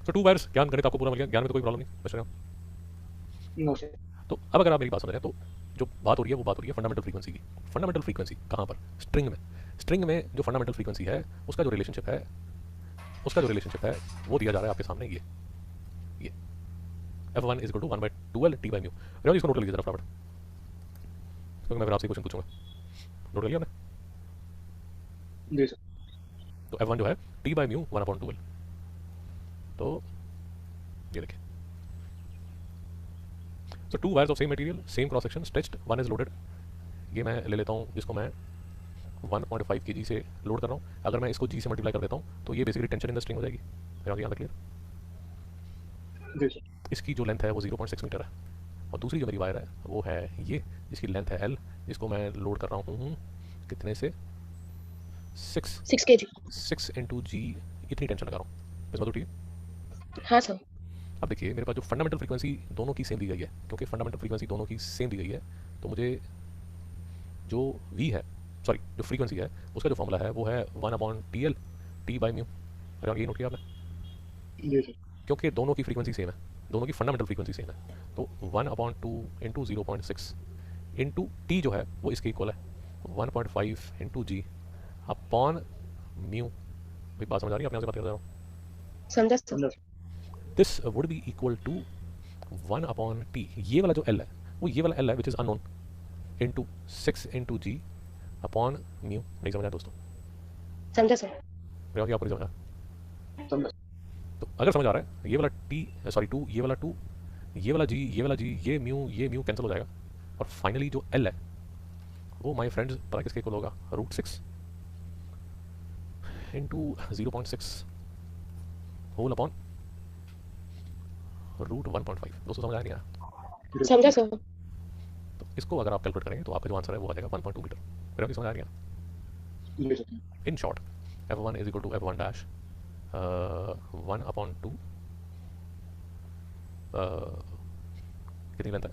सो two wires, ज्ञान गणित आपको पूरा मिल गया, ज्ञान में तो कोई प्रॉब्लम नहीं बच रहा। No sir. तो अब अगर आप मेरी बात समझ रहे हैं तो जो बात हो रही है वो बात हो रही है फंडामेंटल फ्रीक्वेंसी की। फंडामेंटल फ्रीक्वेंसी कहाँ पर? स्ट्रिंग में। स्ट्रिंग में जो फंडामेंटल फ्रीक्वेंसी है उसका जो रिलेशनशिप है, वो दिया जा रहा है आपके सामने ये F1 is equal to 1/2L T by mu. रेवल इसको नोट कर लीजिए जरा फटाफट, क्योंकि मैं फिर आपसे क्वेश्चन पूछूंगा। नोट कर लिया आपने? जी सर। तो F1 जो है T बाई म्यू 1/2L। तो ये देखिए, so two wires of same material, same cross section, stretched, one is loaded. ये मैं ले लेता हूँ जिसको मैं 1.5 kg से लोड कर रहा हूँ। अगर मैं इसको G से मल्टीप्लाई कर देता हूँ तो ये basically tension in the string हो जाएगी। मेरा यहाँ तक क्लियर? जी सर। इसकी जो लेंथ है वो 0.6 मीटर है, और दूसरी जो मेरी वायर है वो है ये, जिसकी लेंथ है L, जिसको मैं लोड कर रहा हूँ कितने से? 6 6 kg। 6 इंटू जी, इतनी टेंशन लगा रहा हूँ इस बात। ठीक है, हाँ सर। अब देखिए मेरे पास जो फंडामेंटल फ्रीक्वेंसी दोनों की सेम दी गई है, क्योंकि फंडामेंटल फ्रीक्वेंसी दोनों की सेम दी गई है, तो मुझे जो V है, सॉरी जो फ्रीक्वेंसी है उसका जो फॉर्मूला है वो है 1/TL T बाई म्यू। अगर ये नोट किया आपने? जी सर। क्योंकि दोनों की फ्रीक्वेंसी सेम है, दोनों की फंडामेंटल फ्रीक्वेंसी सेम है, तो 1/2 इंटू 0.6 इंटू टी जो है वो इसके इक्वल है 1.5 इंटू जी अपॉन म्यू। भाई बात समझ आ रही है? आपने यहाँ से बात कर रहा हूँ। समझा सर। समझा। This would be equal to 1/T, ये वाला जो L है वो ये वाला L है which is unknown, into 6 into G upon mu. नहीं समझा दोस्तों? समझा सर। मेरा क्या आपको नहीं समझा? समझा। तो अगर समझ आ रहा है ये वाला टी, सॉरी टू, ये वाला टू, ये वाला जी, ये वाला जी, ये म्यू कैंसिल हो जाएगा, और फाइनली जो L है वो माय फ्रेंड्स पता किसके इक्वल होगा? √6 इंटू 0.6 होल अपॉन √1.5। दोस्तों समझ आया नहीं आया? समझा सर। तो इसको अगर आप कैलकुलेट करेंगे तो आपका जो आंसर है वो आ जाएगा 1.2 मीटर। मेरा भी समझ आ रही है? जी sir. In short F1 is equal to F1 dash 1/2, कितनी लेंथ है?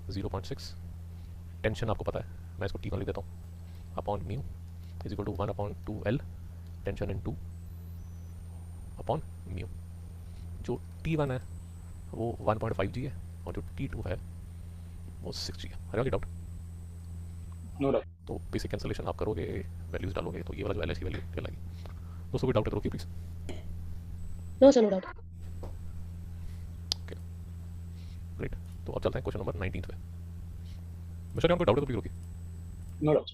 0.6 टेंशन आपको पता है, मैं इसको T1 लिख देता हूँ, upon mu is equal to 1/2L tension in 2 upon mu. जो T1 है वो 1.5G है, और जो T2 है वो 6G है। हर डाउट? No doubt. तो बेसिक कैंसलेशन आप करोगे, वैल्यूज डालोगे, तो ये वाला जो LH की वैल्यू क्या लगेगी? दोस्तों कोई डाउट है तो please. No sir, no doubt. Okay great, तो अब चलते हैं क्वेश्चन नंबर 19 पे। मिस्टर जॉन कोई डाउट है तो प्लीज रोकिए। No doubt.